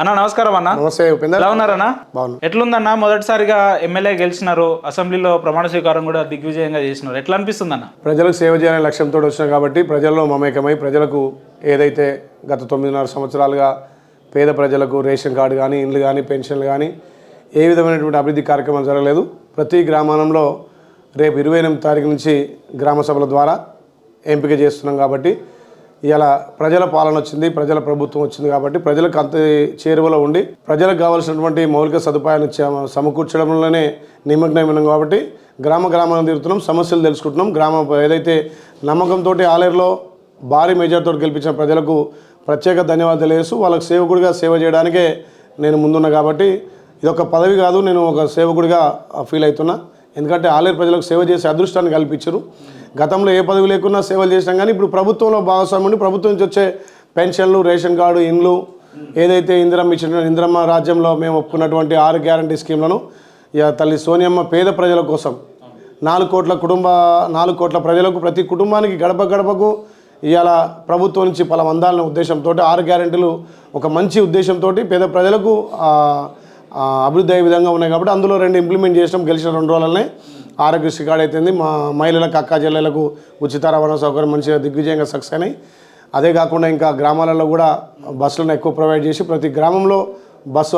అన్న నమస్కారం అన్న. నమస్తే ఉపేందర్. ఎలా ఉన్నారన్న? బాగున్నా. ఎట్లుందన్న? మొదటిసారిగా ఎమ్మెల్యే గెలిచినారు, అసెంబ్లీలో ప్రమాణ స్వీకారం కూడా దిగ్విజయంగా చేసినారు. ఎట్లా అనిపిస్తుంది అన్న? ప్రజలకు సేవ చేయాలనే లక్ష్యంతో వచ్చినాం కాబట్టి ప్రజల్లో మమేకమై ప్రజలకు ఏదైతే గత 9.5 సంవత్సరాలుగా పేద ప్రజలకు రేషన్ కార్డు కానీ, ఇండ్లు కానీ, పెన్షన్లు కానీ ఏ విధమైనటువంటి అభివృద్ధి కార్యక్రమాలు జరగలేదు. ప్రతి గ్రామాలలో రేపు 28 తారీఖు నుంచి గ్రామ సభల ద్వారా ఎంపిక చేస్తున్నాం కాబట్టి ఇలా ప్రజల పాలన వచ్చింది, ప్రజల ప్రభుత్వం వచ్చింది కాబట్టి ప్రజలకు అంత చేరువలో ఉండి ప్రజలకు కావాల్సినటువంటి మౌలిక సదుపాయాలు సమకూర్చడంలోనే నిమగ్నమైనాం కాబట్టి గ్రామాలను తిరుగుతున్నాం, సమస్యలు తెలుసుకుంటున్నాం. ఏదైతే నమ్మకంతో ఆలేరులో భారీ మెజార్టీతో గెలిపించిన ప్రజలకు ప్రత్యేక ధన్యవాదాలు తెలియజేస్తూ వాళ్ళకు సేవకుడిగా సేవ చేయడానికే నేను ముందున్నా కాబట్టి ఇదొక పదవి కాదు, నేను ఒక సేవకుడిగా ఫీల్ అవుతున్నా. ఎందుకంటే ఆలేరు ప్రజలకు సేవ చేసే అదృష్టాన్ని కల్పించారు. గతంలో ఏ పదవి లేకున్నా సేవలు చేసినాం కానీ ఇప్పుడు ప్రభుత్వంలో భాగస్వామ్యం ప్రభుత్వం నుంచి వచ్చే పెన్షన్లు, రేషన్ కార్డు, ఇండ్లు, ఏదైతే ఇందిరమ్మ రాజ్యంలో మేము ఒప్పుకున్నటువంటి 6 గ్యారంటీ స్కీమ్లను తల్లి సోనియమ్మ పేద ప్రజల కోసం 4 కోట్ల ప్రజలకు ప్రతి కుటుంబానికి గడపకు ఇవాళ ప్రభుత్వం నుంచి పలు అందాలనే ఉద్దేశంతో 6 గ్యారంటీలు ఒక మంచి ఉద్దేశంతో పేద ప్రజలకు అభివృద్ధి అయ్యే విధంగా ఉన్నాయి కాబట్టి అందులో 2 ఇంప్లిమెంట్ చేసినాం. గెలిచిన 2 రోజులనే ఆరోగ్యశ్రీ కార్డు అయితేంది, మా మహిళలకు అక్క చెల్లెలకు ఉచిత రవాణా సౌకర్యం మంచిగా దిగ్విజయంగా సక్సెస్ అయినాయి. అదే కాకుండా ఇంకా గ్రామాలలో కూడా బస్సులను ఎక్కువ ప్రొవైడ్ చేసి ప్రతి గ్రామంలో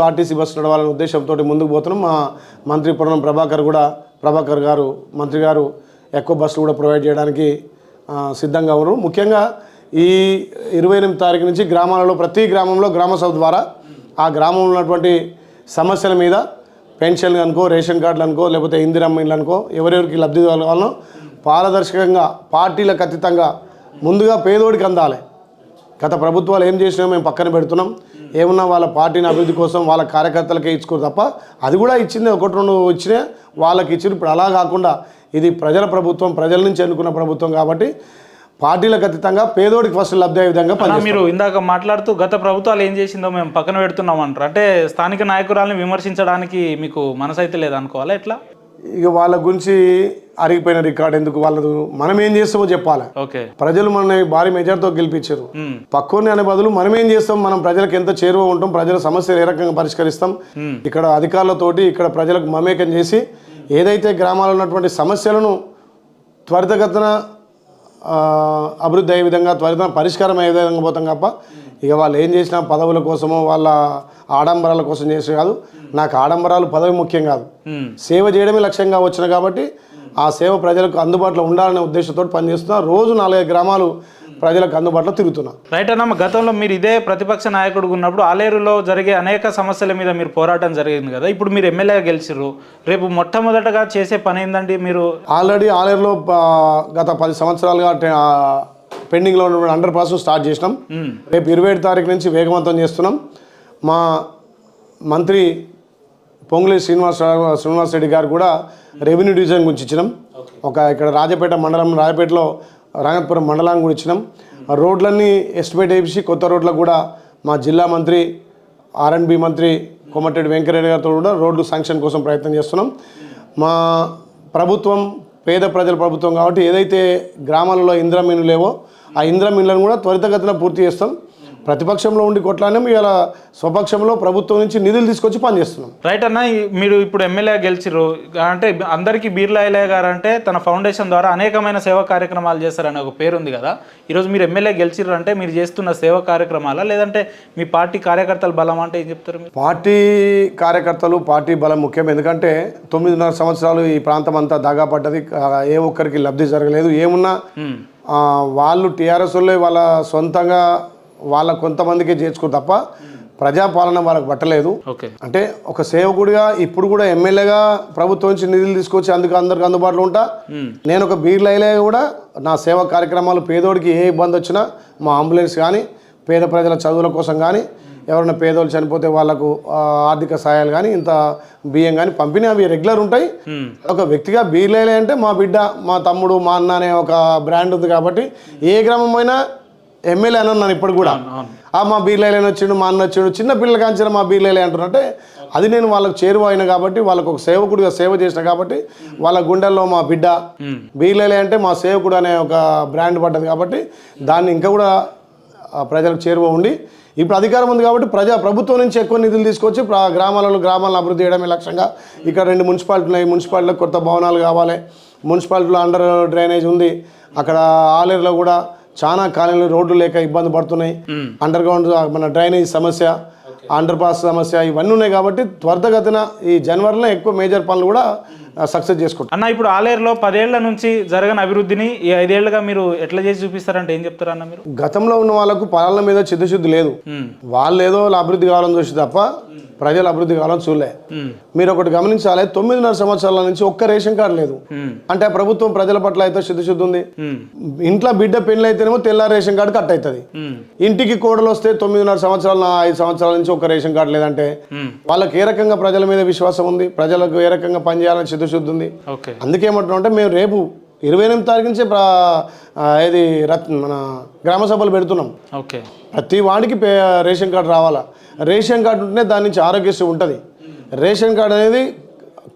ఆర్టీసీ బస్సు నడవాలనే ఉద్దేశంతో ముందుకు పోతున్నాం. మా మంత్రి పొన్నం ప్రభాకర్ గారు మంత్రి గారు ఎక్కువ బస్సులు కూడా ప్రొవైడ్ చేయడానికి సిద్ధంగా ఉన్నారు. ముఖ్యంగా ఈ 28 తారీఖు నుంచి గ్రామాలలో ప్రతి గ్రామంలో గ్రామ సభ ద్వారా ఆ గ్రామంలో ఉన్నటువంటి సమస్యల మీద పెన్షన్లు అనుకో, రేషన్ కార్డులు అనుకో, లేకపోతే ఇందిరమ్మ ఇళ్ళు అనుకో, ఎవరెవరికి లబ్ధి కావాలనో పారదర్శకంగా పార్టీలకు అతీతంగా ముందుగా పేదోడికి అందాలి. గత ప్రభుత్వాలు ఏం చేసినా మేము పక్కన పెడుతున్నాం. ఏమన్నా వాళ్ళ పార్టీని అభివృద్ధి కోసం వాళ్ళ కార్యకర్తలకే ఇచ్చుకోరు తప్ప అది కూడా ఇచ్చింది 1-2 ఇచ్చినా వాళ్ళకి ఇచ్చారు. ఇప్పుడు అలా కాకుండా ఇది ప్రజల ప్రభుత్వం, ప్రజల నుంచి ఎన్నుకున్న ప్రభుత్వం కాబట్టి పార్టీలకు అతీతంగా పేదోడికి ఫస్ట్ లబ్ధి అయ్యే విధంగా మీరు ఇందాక మాట్లాడుతూ గత ప్రభుత్వాలు ఏం చేసిందో మేము పక్కన పెడుతున్నాం అంటారు. అంటే స్థానిక నాయకురాలని విమర్శించడానికి మీకు మనసు అయితే లేదనుకోవాలా? ఎట్లా? ఇక వాళ్ళ గురించి అరిగిపోయిన రికార్డు ఎందుకు, వాళ్ళదు మనం ఏం చేస్తామో చెప్పాలి. ఓకే, ప్రజలు మనల్ని భారీ మెజార్టీతో గెలిపించారు. పక్కోని అనే బదులు మనం ఏం చేస్తాం, మనం ప్రజలకు ఎంత చేరువ ఉంటాం, ప్రజల సమస్యలు ఏ రకంగా పరిష్కరిస్తాం, ఇక్కడ అధికారులతోటి ఇక్కడ ప్రజలకు మమేకం చేసి ఏదైతే గ్రామాల్లో ఉన్నటువంటి సమస్యలను త్వరితగతిన అభివృద్ధి అయ్యే విధంగా పరిష్కారం అయ్యే విధంగా పోతాం తప్ప ఇక వాళ్ళు ఏం చేసినా పదవుల కోసమో వాళ్ళ ఆడంబరాల కోసం చేసే కాదు. నాకు ఆడంబరాలు పదవి ముఖ్యం కాదు, సేవ చేయడమే లక్ష్యంగా వచ్చిన కాబట్టి ఆ సేవ ప్రజలకు అందుబాటులో ఉండాలనే ఉద్దేశంతో పనిచేస్తున్నా. రోజు 4-5 గ్రామాలు ప్రజలకు అందుబాటులో తిరుగుతున్నా. రైట్ అన్న, గతంలో మీరు ఇదే ప్రతిపక్ష నాయకుడు ఉన్నప్పుడు ఆలేరులో జరిగే అనేక సమస్యల మీద మీరు పోరాటం జరిగింది కదా. ఇప్పుడు మీరు ఎమ్మెల్యేగా గెలిచిర్రు, రేపు మొట్టమొదటగా చేసే పని ఏందండి? మీరు ఆల్రెడీ ఆలేరులో గత 10 సంవత్సరాలుగా పెండింగ్లో ఉన్న అండర్ పాస్ స్టార్ట్ చేసినాం. రేపు 27 తారీఖు నుంచి వేగవంతం చేస్తున్నాం. మా మంత్రి పొంగులేటి శ్రీనివాస్ రెడ్డి గారు కూడా రెవెన్యూ డివిజన్ గురించి ఇచ్చినాం. ఇక్కడ రాజపేటలో రంగత్పురం మండలాన్ని కూడా ఇచ్చినాం. రోడ్లన్నీ ఎస్టిమేట్ వేసి కొత్త రోడ్లకు కూడా మా జిల్లా మంత్రి R&B మంత్రి కోమటిరెడ్డి వెంకటరెడ్డి గారితో కూడా రోడ్లు శాంక్షన్ కోసం ప్రయత్నం చేస్తున్నాం. మా ప్రభుత్వం పేద ప్రజల ప్రభుత్వం కాబట్టి ఏదైతే గ్రామాలలో ఇందిరమ్మ ఇండ్లు లేవో ఆ ఇందిరమ్మ ఇండ్లను కూడా త్వరితగతిన పూర్తి చేస్తాం. ప్రతిపక్షంలో ఉండి కొట్లానే ఇలా స్వపక్షంలో ప్రభుత్వం నుంచి నిధులు తీసుకొచ్చి పనిచేస్తున్నాం. రైట్ అన్న, మీరు ఇప్పుడు ఎమ్మెల్యే గెలిచిర్రు అంటే అందరికీ బీర్లా ఐలయ్య గారు అంటే తన ఫౌండేషన్ ద్వారా అనేకమైన సేవా కార్యక్రమాలు చేస్తారనే ఒక పేరు ఉంది కదా. ఈరోజు మీరు ఎమ్మెల్యే గెలిచిర్రు అంటే మీరు చేస్తున్న సేవా కార్యక్రమాలా, లేదంటే మీ పార్టీ కార్యకర్తల బలం అంటే ఏం చెప్తారు? పార్టీ కార్యకర్తలు, పార్టీ బలం ముఖ్యం. ఎందుకంటే 9.5 సంవత్సరాలు ఈ ప్రాంతం అంతా దాగా పడ్డది, ఏ ఒక్కరికి లబ్ధి జరగలేదు. ఏమున్నా వాళ్ళు టీఆర్ఎస్ వాళ్ళ సొంతంగా వాళ్ళ కొంతమందికే చేర్చుకో తప్ప ప్రజాపాలన వాళ్ళకు పట్టలేదు. అంటే ఒక సేవకుడిగా ఇప్పుడు కూడా ఎమ్మెల్యేగా ప్రభుత్వం నుంచి నిధులు తీసుకొచ్చి అందరికి అందుబాటులో ఉంటా. నేను ఒక బీర్లైలే కూడా నా సేవా కార్యక్రమాలు పేదోడికి ఏ ఇబ్బంది వచ్చినా మా అంబులెన్స్ కానీ, పేద ప్రజల చదువుల కోసం కానీ, ఎవరైనా పేదోళ్ళు చనిపోతే వాళ్ళకు ఆర్థిక సహాయాలు కానీ, ఇంత బియ్యం కానీ పంపిణీ అవి రెగ్యులర్ ఉంటాయి. ఒక వ్యక్తిగా బీర్లైలే అంటే మా బిడ్డ, మా తమ్ముడు, మా అన్న అనే ఒక బ్రాండ్ ఉంది కాబట్టి ఏ గ్రామం అయినా ఎమ్మెల్యే అని అన్నాను. ఇప్పుడు కూడా మా బీర్లైలే వచ్చిండు, మా అన్న వచ్చిండు, చిన్న పిల్లల కాంచిన మా బీర్లైలే అంటున్నట్టే అది నేను వాళ్ళకు చేరువ అయినా కాబట్టి వాళ్ళకు ఒక సేవకుడిగా సేవ చేసిన కాబట్టి వాళ్ళ గుండెల్లో మా బిడ్డ బీర్లైలే అంటే మా సేవకుడు అనే ఒక బ్రాండ్ పడ్డది కాబట్టి దాన్ని ఇంకా కూడా ప్రజలకు చేరువ ఉండి ఇప్పుడు అధికారం ఉంది కాబట్టి ప్రభుత్వం నుంచి ఎక్కువ నిధులు తీసుకొచ్చి గ్రామాలను అభివృద్ధి చేయడమే లక్ష్యంగా ఇక్కడ 2 మున్సిపాలిటీ ఉన్నాయి. మున్సిపాలిటీలో కొత్త భవనాలు కావాలి. మున్సిపాలిటీలో అండర్ డ్రైనేజ్ ఉంది. అక్కడ ఆలేరులో కూడా చాలా కాలనీలు రోడ్లు లేక ఇబ్బంది పడుతున్నాయి. అండర్ గ్రౌండ్ మన డ్రైనేజ్ సమస్య, అండర్ పాస్ సమస్య ఇవన్నీ ఉన్నాయి కాబట్టి త్వరితగతిన ఈ జనవరిలో ఎక్కువ మేజర్ పనులు కూడా సక్సెస్ చేసుకుంటాం. అన్న ఇప్పుడు ఆలేరులో 10 ఏళ్ల నుంచి జరగని అభివృద్ధిని ఈ 5 ఏళ్లుగా మీరు ఎట్లా చేసి చూపిస్తారంటే ఏం చెప్తారు అన్న మీరు? గతంలో ఉన్న వాళ్ళకు పాలన మీద చిత్తశుద్ధి లేదు. వాళ్ళు ఏదో అభివృద్ధి కావాలని చూసి తప్ప ప్రజలు అభివృద్ధి కావాలని చూడలే. మీరు ఒకటి గమనించాలి, 9.5 సంవత్సరాల నుంచి ఒక్క రేషన్ కార్డు లేదు. అంటే ప్రభుత్వం ప్రజల పట్ల అయితే చిత్తశుద్ధి ఉంది. ఇంట్లో బిడ్డ పెళ్లి అయితేనేమో తెల్ల రేషన్ కార్డు కట్ అవుతుంది. ఇంటికి కోడలు వస్తే 9.5 సంవత్సరాలు 5 సంవత్సరాల నుంచి ఒక్క రేషన్ కార్డు లేదంటే వాళ్ళకి ఏ రకంగా ప్రజల మీద విశ్వాసం ఉంది, ప్రజలకు ఏ రకంగా పనిచేయాలని చిత్తశుద్ధి ఉంది. అందుకే ఏమంటున్నాం అంటే మేము రేపు 28 తారీఖు నుంచే ఇది మన గ్రామ సభలు పెడుతున్నాం. ప్రతి వాడికి రేషన్ కార్డు రావాలా. రేషన్ కార్డు ఉంటేనే దాని నుంచి ఆరోగ్యశ్రీ ఉంటుంది. రేషన్ కార్డు అనేది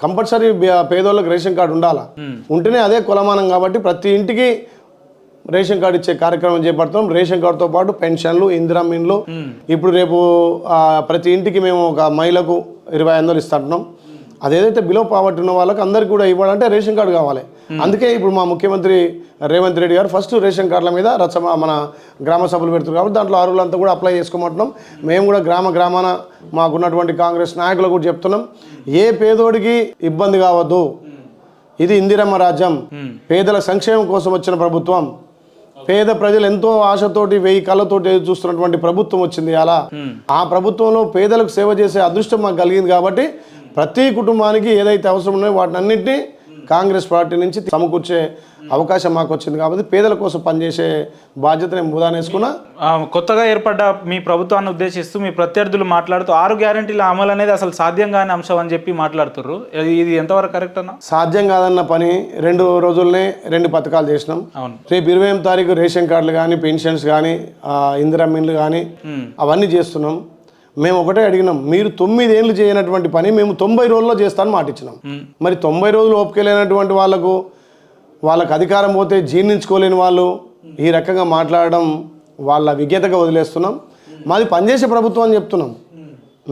కంపల్సరీ పేదోళ్ళకి రేషన్ కార్డు ఉండాలా. ఉంటేనే అదే కులమానం కాబట్టి ప్రతి ఇంటికి రేషన్ కార్డు ఇచ్చే కార్యక్రమం చేపడుతున్నాం. రేషన్ కార్డుతో పాటు పెన్షన్లు, ఇందిరమ్మ ఇండ్లు, ఇప్పుడు రేపు ప్రతి ఇంటికి మేము ఒక మహిళకు 2500 ఇస్తున్నాం. అదేదైతే బిలో పావర్టీ ఉన్న వాళ్ళకి అందరికీ కూడా ఇవ్వాలంటే రేషన్ కార్డు కావాలి. అందుకే ఇప్పుడు మా ముఖ్యమంత్రి రేవంత్ రెడ్డి గారు ఫస్ట్ రేషన్ కార్డుల మీద మన గ్రామ సభలు పెడుతున్నారు కాబట్టి దాంట్లో అర్హులంతా కూడా అప్లై చేసుకోమంటున్నాం. మేము కూడా గ్రామాన మాకున్నటువంటి కాంగ్రెస్ నాయకులు కూడా చెప్తున్నాం, ఏ పేదోడికి ఇబ్బంది కావద్దు. ఇది ఇందిరమ్మ రాజ్యం, పేదల సంక్షేమం కోసం వచ్చిన ప్రభుత్వం. పేద ప్రజలు ఎంతో ఆశతోటి 1000 కళ్ళతోటి చూస్తున్నటువంటి ప్రభుత్వం వచ్చింది. అలా ఆ ప్రభుత్వంలో పేదలకు సేవ చేసే అదృష్టం మాకు కలిగింది కాబట్టి ప్రతి కుటుంబానికి ఏదైతే అవసరం ఉన్నాయో వాటిని అన్నింటినీ కాంగ్రెస్ పార్టీ నుంచి సమకూర్చే అవకాశం మాకు వచ్చింది కాబట్టి పేదల కోసం పనిచేసే బాధ్యత నేను ముదానేసుకున్నా. కొత్తగా ఏర్పడ్డ మీ ప్రభుత్వాన్ని ఉద్దేశిస్తూ మీ ప్రత్యర్థులు మాట్లాడుతూ 6 గ్యారెంటీల అమలు అనేది అసలు సాధ్యం కాని అంశం అని చెప్పి మాట్లాడుతున్నారు. ఇది ఎంతవరకు కరెక్ట్ అన్న? సాధ్యం కాదన్న పని 2 రోజుల్లోనే 2 పథకాలు చేసినాం. రేపు 28వ తారీఖు రేషన్ కార్డులు కానీ, పెన్షన్స్ కానీ, ఇందిరమ్మ ఇండ్లు కానీ అవన్నీ చేస్తున్నాం. మేము ఒకటే అడిగినాం, మీరు 9 ఏళ్ళు చేయనటువంటి పని మేము 90 రోజుల్లో చేస్తాను మాట ఇచ్చినాం. మరి 90 రోజులు ఓపికలేనటువంటి వాళ్ళకు అధికారం పోతే జీర్ణించుకోలేని వాళ్ళు ఈ రకంగా మాట్లాడడం వాళ్ళ విజ్ఞతగా వదిలేస్తున్నాం. మాది పనిచేసే ప్రభుత్వం అని చెప్తున్నాం.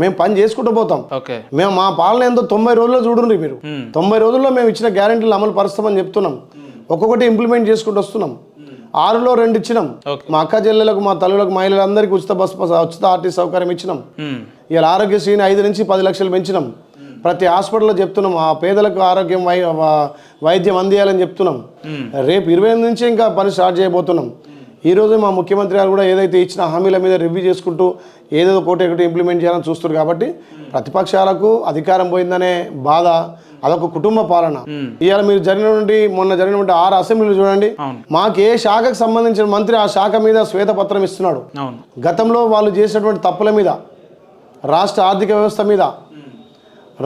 మేము పని చేసుకుంటూ పోతాం. మేము మా పాలన ఎంతో 90 రోజుల్లో చూడండి. మీరు 90 రోజుల్లో మేము ఇచ్చిన గ్యారెంటీలు అమలు పరుస్తామని చెప్తున్నాం. ఒక్కొక్కటి ఇంప్లిమెంట్ చేసుకుంటూ వస్తున్నాం. 6లో 2 ఇచ్చినాం. మా అక్క చెల్లెలకు, మా తల్లులకు, మహిళలందరికీ ఉచిత ఆర్టీసీ సౌకర్యం ఇచ్చినాం. ఇలా ఆరోగ్యశ్రీని 5 నుంచి 10 లక్షలు పెంచినాం. ప్రతి హాస్పిటల్లో చెప్తున్నాం ఆ పేదలకు ఆరోగ్యం వైద్యం అందియాలని చెప్తున్నాం. రేపు 28 నుంచి ఇంకా పని స్టార్ట్ చేయబోతున్నాం. ఈరోజు మా ముఖ్యమంత్రి గారు కూడా ఏదైతే ఇచ్చిన హామీల మీద రివ్యూ చేసుకుంటూ ఏదేదో ఒకటి ఇంప్లిమెంట్ చేయాలని చూస్తున్నారు కాబట్టి ప్రతిపక్షాలకు అధికారం పోయిందనే బాధ, అదొక కుటుంబ పాలన. ఇవాళ మీరు మొన్న జరిగినటువంటి 6 అసెంబ్లీలు చూడండి, మాకు ఏ శాఖకు సంబంధించిన మంత్రి ఆ శాఖ మీద శ్వేతపత్రం ఇస్తున్నాడు. గతంలో వాళ్ళు చేసినటువంటి తప్పుల మీద, రాష్ట్ర ఆర్థిక వ్యవస్థ మీద,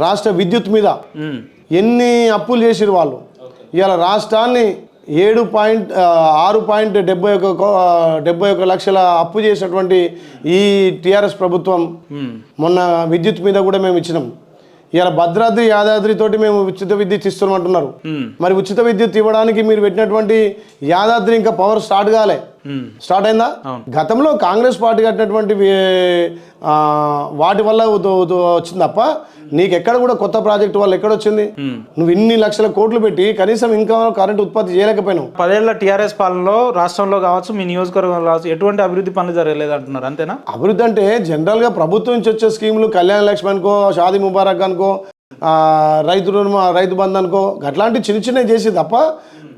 రాష్ట్ర విద్యుత్ మీద ఎన్ని అప్పులు చేసిరు వాళ్ళు. ఇవాళ రాష్ట్రాన్ని 6.71 లక్షల అప్పు చేసినటువంటి ఈ టీఆర్ఎస్ ప్రభుత్వం మొన్న విద్యుత్ మీద కూడా మేము ఇచ్చినాం. ఇవాళ భద్రాద్రి, యాదాద్రి తోటి మేము ఉచిత విద్యుత్ ఇస్తున్నామంటున్నారు. మరి ఉచిత విద్యుత్ ఇవ్వడానికి మీరు పెట్టినటువంటి యాదాద్రి ఇంకా పవర్ స్టార్ట్ స్టార్ట్ అయిందా? గతంలో కాంగ్రెస్ పార్టీ కట్టినటువంటి వాటి వల్ల వచ్చింది తప్ప నీకెక్కడ కూడా కొత్త ప్రాజెక్టు వల్ల ఎక్కడొచ్చింది? నువ్వు ఇన్ని లక్షల కోట్లు పెట్టి కనీసం ఇంకా కరెంట్ ఉత్పత్తి చేయలేకపోయినావు. 10 ఏళ్ల టీఆర్ఎస్ పాలనలో రాష్ట్రంలో కావచ్చు, మీ నియోజకవర్గంలో కావచ్చు, ఎటువంటి అభివృద్ధి పనులు జరగలేదు అంటున్నారు, అంతేనా? అభివృద్ధి అంటే జనరల్గా ప్రభుత్వం నుంచి వచ్చే స్కీములు, కళ్యాణ లక్ష్మి అనుకో, షాదీ ముబారక్ అనుకో, రైతు బంధు అనుకో, అట్లాంటి చిన్నవి చేసి తప్ప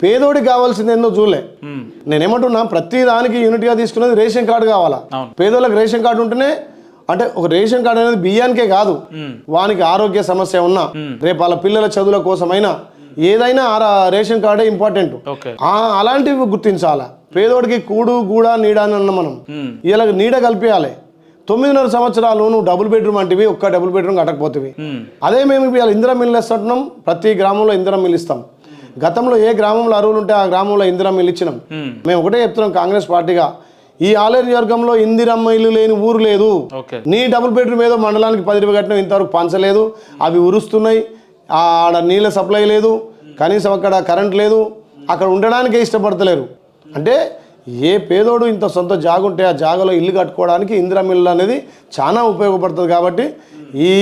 పేదోడికి కావాల్సింది ఏందో చూడలే. నేనేమంటున్నా, ప్రతి దానికి యూనిట్గా తీసుకున్నది రేషన్ కార్డు కావాలా. పేదోళ్ళకి రేషన్ కార్డు ఉంటేనే, అంటే ఒక రేషన్ కార్డు అనేది బియ్యానికే కాదు, వానికి ఆరోగ్య సమస్య ఉన్నా, రేపు వాళ్ళ పిల్లల చదువుల కోసమైనా ఏదైనా రేషన్ కార్డే ఇంపార్టెంట్. అలాంటివి గుర్తించాలా. పేదోడికి కూడు గూడ నీడ అని అన్న మనం, ఇలా నీడ కల్పించాలి. 9.5 సంవత్సరాలు నువ్వు డబుల్ బెడ్రూమ్ అంటివి, ఒక్క డబుల్ బెడ్రూమ్ కట్టకపోతుంది. అదే మేము ఇవాళ ఇందిరమ్మ ఇల్లు ఇస్తున్నాం. ప్రతి గ్రామంలో ఇందిరమ్మ ఇల్లు ఇస్తాం. గతంలో ఏ గ్రామంలో అరువులు ఉంటే ఆ గ్రామంలో ఇందిరమ్మ ఇల్లు ఇచ్చినాం. మేము ఒకటే చెప్తున్నాం కాంగ్రెస్ పార్టీగా, ఈ ఆలేరు నియోజకవర్గంలో ఇందిరమ్మ ఇల్లు లేని ఊరు లేదు. నీ డబుల్ బెడ్రూమ్ ఏదో మండలానికి 10 రూపాయలు కట్టినా ఇంతవరకు పంచలేదు. అవి ఉరుస్తున్నాయి. ఆడ నీళ్ళ సప్లై లేదు, కనీసం అక్కడ కరెంట్ లేదు, అక్కడ ఉండడానికే ఇష్టపడతలేరు. అంటే ఏ పేదోడు ఇంత సొంత జాగ ఉంటే ఆ జాగలో ఇల్లు కట్టుకోవడానికి ఇందిరా మిల్లు అనేది చాలా ఉపయోగపడుతుంది. కాబట్టి ఈ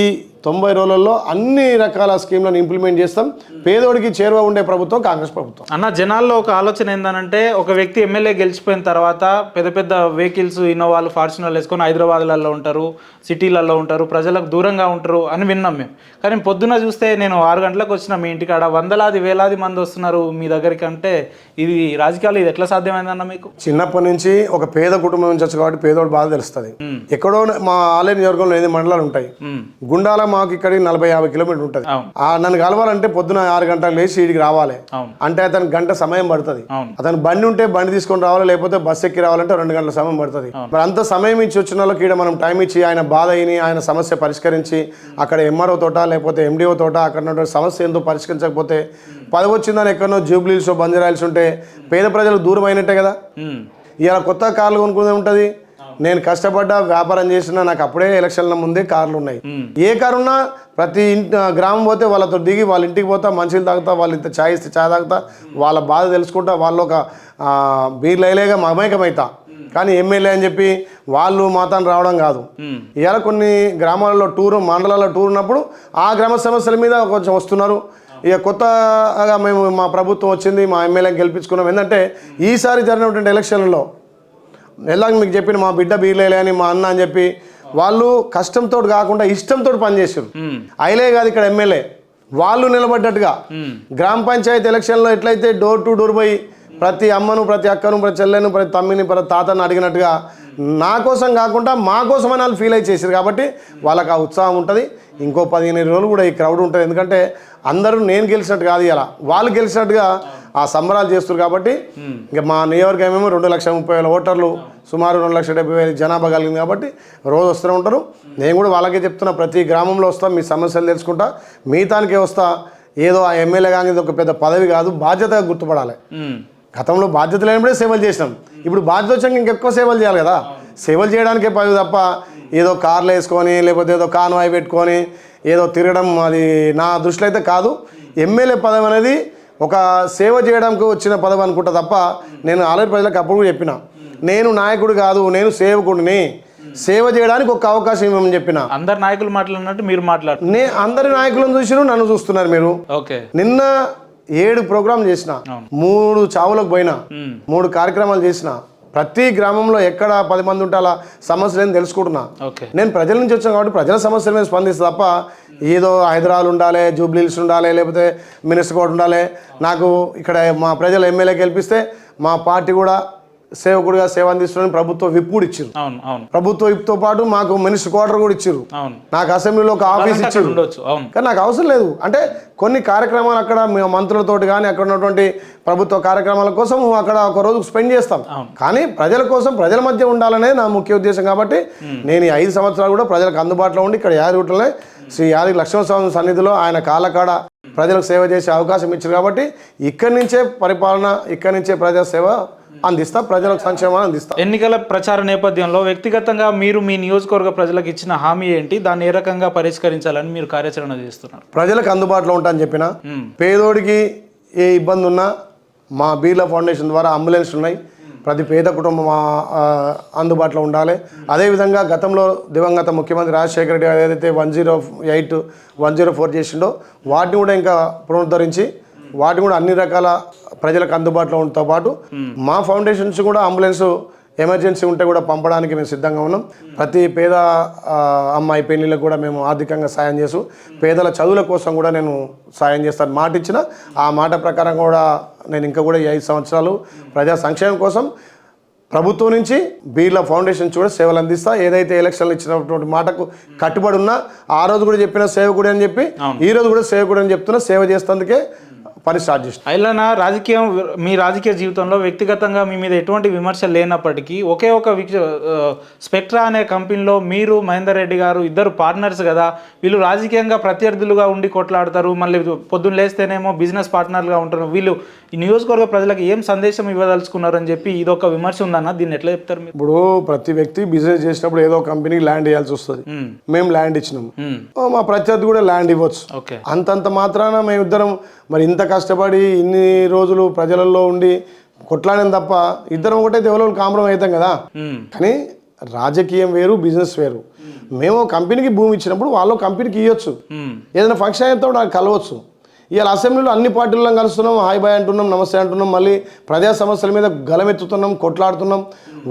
90 రోజులలో అన్ని రకాల స్కీమ్లను ఇంప్లిమెంట్ చేస్తాం. పేదోడికి చేరువ ఉండే ప్రభుత్వం కాంగ్రెస్ ప్రభుత్వం. అన్న, జనాల్లో ఒక ఆలోచన ఏంటంటే, ఒక వ్యక్తి ఎమ్మెల్యే గెలిచిపోయిన తర్వాత పెద్ద పెద్ద వెహికల్స్, ఇన్నోవాలు, ఫార్చునర్లు వేసుకొని హైదరాబాద్లలో ఉంటారు, సిటీలలో ఉంటారు, ప్రజలకు దూరంగా ఉంటారు అని విన్నాం మేము. కానీ పొద్దున చూస్తే నేను 6 గంటలకు వచ్చిన మీ ఇంటికాడ వందలాది వేలాది మంది వస్తున్నారు మీ దగ్గరికి. అంటే ఇది రాజకీయాలు ఇది ఎట్లా సాధ్యమైందన్న మీకు? చిన్నప్పటి నుంచి ఒక పేద కుటుంబం నుంచి వచ్చి కాబట్టి పేదోడు బాధ తెలుస్తుంది. ఎక్కడో మా ఆలయ నియోజకవర్గంలో 8 మండలాలు ఉంటాయి. గుండాల మాకు ఇక్కడికి 40-50 కిలోమీటర్లు ఉంటుంది. నన్ను కలవాలంటే పొద్దున 6 గంటలకు లేచి ఇడికి రావాలి. అంటే అతనికి గంట సమయం పడుతుంది. అతను బండి ఉంటే బండి తీసుకొని రావాలి, లేకపోతే బస్సు ఎక్కి రావాలంటే 2 గంటల సమయం పడుతుంది. మరి అంత సమయం ఇచ్చి వచ్చిన వాళ్ళకి ఇక్కడ మనం టైం ఇచ్చి ఆయన బాధ అయిని ఆయన సమస్య పరిష్కరించి అక్కడ ఎంఆర్ఓ తోట లేకపోతే ఎండిఓ తోట అక్కడ ఉన్నటువంటి సమస్య ఏందో పరిష్కరించకపోతే పదవి వచ్చిందని ఎక్కడో జూబ్లీస్ బంజారాయిల్స్ ఉంటే పేద ప్రజలకు దూరం అయినట్టే కదా. ఇలా కొత్త కార్లు కొనుక్కునే ఉంటుంది. నేను కష్టపడ్డా వ్యాపారం చేసినా నాకు అప్పుడే ఎలక్షన్ల ముందే కార్లు ఉన్నాయి. ఏ కారు ఉన్నా ప్రతి గ్రామం పోతే వాళ్ళతో దిగి వాళ్ళ ఇంటికి పోతా, మంచిలు తాగుతా, వాళ్ళు ఇంత ఛాయ్ ఇస్తే ఛాయ్ తాగుతా, వాళ్ళ బాధ తెలుసుకుంటా, వాళ్ళు ఒక బీర్లైలేగా మమేకమవుతా. కానీ ఎమ్మెల్యే అని చెప్పి వాళ్ళు మాతాన్ని రావడం కాదు. ఇవాళ కొన్ని గ్రామాలలో టూరు, మండలాల్లో టూర్ ఉన్నప్పుడు ఆ గ్రామ సమస్యల మీద కొంచెం వస్తున్నారు. ఇక కొత్తగా మేము మా ప్రభుత్వం వచ్చింది, మా ఎమ్మెల్యేని గెలిపించుకున్నాం. ఏంటంటే ఈసారి జరిగినటువంటి ఎలక్షన్లలో ఎలాగ మీకు చెప్పిన మా బిడ్డ బీర్లేలే అని మా అన్న అని చెప్పి వాళ్ళు కష్టంతో కాకుండా ఇష్టంతో పనిచేసారు. అయిలే కాదు ఇక్కడ ఎమ్మెల్యే వాళ్ళు నిలబడ్డట్టుగా గ్రామ పంచాయతీ ఎలక్షన్లో ఎట్లయితే డోర్ టు డోర్ పోయి ప్రతి అమ్మను, ప్రతి అక్కను, ప్రతి చెల్లెను, ప్రతి తమ్మిని, ప్రతి తాతను అడిగినట్టుగా నా కోసం కాకుండా మా కోసమని వాళ్ళు ఫీల్ అయి చేశారు. కాబట్టి వాళ్ళకి ఆ ఉత్సాహం ఉంటుంది. ఇంకో 15 రోజులు కూడా ఈ క్రౌడ్ ఉంటుంది. ఎందుకంటే అందరూ నేను గెలిచినట్టు కాదు, ఇలా వాళ్ళు గెలిచినట్టుగా ఆ సంబరాలు చేస్తారు. కాబట్టి ఇంకా మా నియోజకవర్గం ఏమో 2,30,000 ఓటర్లు, సుమారు 2,70,000 జనాభా కలిగింది. కాబట్టి రోజు వస్తూనే ఉంటారు. నేను కూడా వాళ్ళకే చెప్తున్నా, ప్రతి గ్రామంలో వస్తా, మీ సమస్యలు తెలుసుకుంటా, మిగతానికే వస్తా. ఏదో ఆ ఎమ్మెల్యే కానీ ఒక పెద్ద పదవి కాదు, బాధ్యతగా గుర్తుపడాలి. గతంలో బాధ్యత లేనప్పుడే సేవలు చేసినాం. ఇప్పుడు బాధ్యత వచ్చాక ఇంకెక్కువ సేవలు చేయాలి కదా. సేవలు చేయడానికే పదవి తప్ప ఏదో కార్లు వేసుకొని లేకపోతే ఏదో కాన్వాయ్ పెట్టుకొని ఏదో తిరగడం అది నా దృష్టిలో అయితే కాదు. ఎమ్మెల్యే పదవి అనేది ఒక సేవ చేయడానికి వచ్చిన పదవి అనుకుంటా తప్ప, నేను ఆల్రెడీ ప్రజలకు అప్పుడు కూడా చెప్పిన, నేను నాయకుడు కాదు, నేను సేవకుడిని, సేవ చేయడానికి ఒక అవకాశం ఇవ్వమని చెప్పిన. అందరు నాయకులు మాట్లాడినట్టు మీరు మాట్లాడు. అందరి నాయకులను చూసిరు, నన్ను చూస్తున్నారు మీరు. నిన్న 7 ప్రోగ్రాం చేసిన, 3 చావులకు పోయినా, 3 కార్యక్రమాలు చేసిన. ప్రతి గ్రామంలో ఎక్కడ 10 మంది ఉంటే అలా సమస్యలు ఏం తెలుసుకుంటున్నా. నేను ప్రజల నుంచి వచ్చాను కాబట్టి ప్రజల సమస్యల మీద స్పందిస్తా తప్ప ఏదో హైదరాబాద్ ఉండాలి, జూబ్లీహిల్స్ ఉండాలి, లేకపోతే మినిస్టర్ కోట ఉండాలి. నాకు ఇక్కడ మా ప్రజలు ఎమ్మెల్యే గెలిపిస్తే మా పార్టీ కూడా సేవకుడిగా సేవ అందిస్తున్నారని ప్రభుత్వ విప్ కూడా ఇచ్చారు. ప్రభుత్వ విప్తో పాటు మాకు మినిస్టర్ క్వార్టర్ కూడా ఇచ్చారు. నాకు అసెంబ్లీలో ఒక ఆఫీస్ ఇచ్చారు. కానీ నాకు అవసరం లేదు. అంటే కొన్ని కార్యక్రమాలు అక్కడ మంత్రులతోటి కానీ అక్కడ ఉన్నటువంటి ప్రభుత్వ కార్యక్రమాల కోసం అక్కడ ఒక రోజు స్పెండ్ చేస్తాం. కానీ ప్రజల కోసం ప్రజల మధ్య ఉండాలనే నా ముఖ్య ఉద్దేశం. కాబట్టి నేను ఈ 5 సంవత్సరాలు కూడా ప్రజలకు అందుబాటులో ఉండి ఇక్కడ యాదగిరిగుట్టలో శ్రీ యాదగిరి లక్ష్మణస్వామి సన్నిధిలో ఆయన కాలకాడ ప్రజలకు సేవ చేసే అవకాశం ఇచ్చారు. కాబట్టి ఇక్కడి నుంచే పరిపాలన, ఇక్కడి నుంచే ప్రజా సేవ అందిస్తా, ప్రజలకు సంక్షేమాన్ని అందిస్తా. ఎన్నికల ప్రచార నేపథ్యంలో వ్యక్తిగతంగా మీరు మీ నియోజకవర్గ ప్రజలకు ఇచ్చిన హామీ ఏంటి, దాన్ని ఏ రకంగా పరిష్కరించాలని మీరు కార్యాచరణ చేస్తున్నారు? ప్రజలకు అందుబాటులో ఉంటానని చెప్పిన, పేదోడికి ఏ ఇబ్బంది ఉన్నా మా బీర్లా ఫౌండేషన్ ద్వారా అంబులెన్స్ ఉన్నాయి, ప్రతి పేద కుటుంబం అందుబాటులో ఉండాలి. అదేవిధంగా గతంలో దివంగత ముఖ్యమంత్రి రాజశేఖర రెడ్డి గారు ఏదైతే 108, 104 చేసిండో వాటిని కూడా ఇంకా పునరుద్ధరించి వాటిని కూడా అన్ని రకాల ప్రజలకు అందుబాటులో ఉండటంతో పాటు మా ఫౌండేషన్స్ కూడా అంబులెన్స్ ఎమర్జెన్సీ ఉంటే కూడా పంపడానికి మేము సిద్ధంగా ఉన్నాం. ప్రతి పేద అమ్మాయి పెళ్లిళ్ళకు కూడా మేము ఆర్థికంగా సాయం చేస్తూ పేదల చదువుల కోసం కూడా నేను సాయం చేస్తాను మాట ఇచ్చిన. ఆ మాట ప్రకారం కూడా నేను ఇంకా కూడా ఈ 5 సంవత్సరాలు ప్రజా సంక్షేమం కోసం ప్రభుత్వం నుంచి బీర్లా ఫౌండేషన్ కూడా సేవలు అందిస్తా. ఏదైతే ఎలక్షన్లు ఇచ్చినటువంటి మాటకు కట్టుబడి ఉన్నా ఆ రోజు కూడా చెప్పిన సేవకుడు అని చెప్పి ఈ రోజు కూడా సేవకుడు అని చెప్తున్నా. సేవ చేస్తేందుకే పని స్టార్ట్ చేస్తాను. అయినా మీ రాజకీయ జీవితంలో వ్యక్తిగతంగా మీ మీద ఎటువంటి విమర్శలు లేనప్పటికీ ఒకే ఒక స్పెక్ట్రా అనే కంపెనీలో మీరు మహేందర్ రెడ్డి గారు ఇద్దరు పార్ట్నర్స్ కదా, వీళ్ళు రాజకీయంగా ప్రత్యర్థులుగా ఉండి కొట్లాడతారు, మళ్ళీ పొద్దున్న లేస్తేనేమో బిజినెస్ పార్ట్నర్గా ఉంటారు, వీళ్ళు ఈ నియోజకవర్గ ప్రజలకు ఏం సందేశం ఇవ్వదలుచుకున్నారు అని చెప్పి ఇదొక విమర్శ ఉందన్న, దీన్ని ఎట్లా చెప్తారు మీరు? ఇప్పుడు ప్రతి వ్యక్తి బిజినెస్ చేసినప్పుడు ఏదో కంపెనీకి ల్యాండ్ ఇవ్వాల్సి వస్తుంది. మేము ల్యాండ్ ఇచ్చినాము, మా ప్రత్యర్థి కూడా ల్యాండ్ ఇవ్వచ్చు. అంతంత మాత్రాన మేము ఇద్దరం మరి ఇంత కష్టపడి ఇన్ని రోజులు ప్రజలలో ఉండి కొట్లాడిన తప్ప ఇద్దరం ఒకటైతే ఎవరో కాంప్రమైజ్ అవుతాం కదా. కానీ రాజకీయం వేరు, బిజినెస్ వేరు. మేము కంపెనీకి భూమి ఇచ్చినప్పుడు వాళ్ళు కంపెనీకి ఇవ్వచ్చు, ఏదైనా ఫంక్షన్ అయితే నాకు కలవచ్చు. ఇవాళ అసెంబ్లీలో అన్ని పార్టీలను కలుస్తున్నాం, హాయ్ బాయ్ అంటున్నాం, నమస్తే అంటున్నాం, మళ్ళీ ప్రజా సమస్యల మీద గలమెత్తుతున్నాం, కొట్లాడుతున్నాం,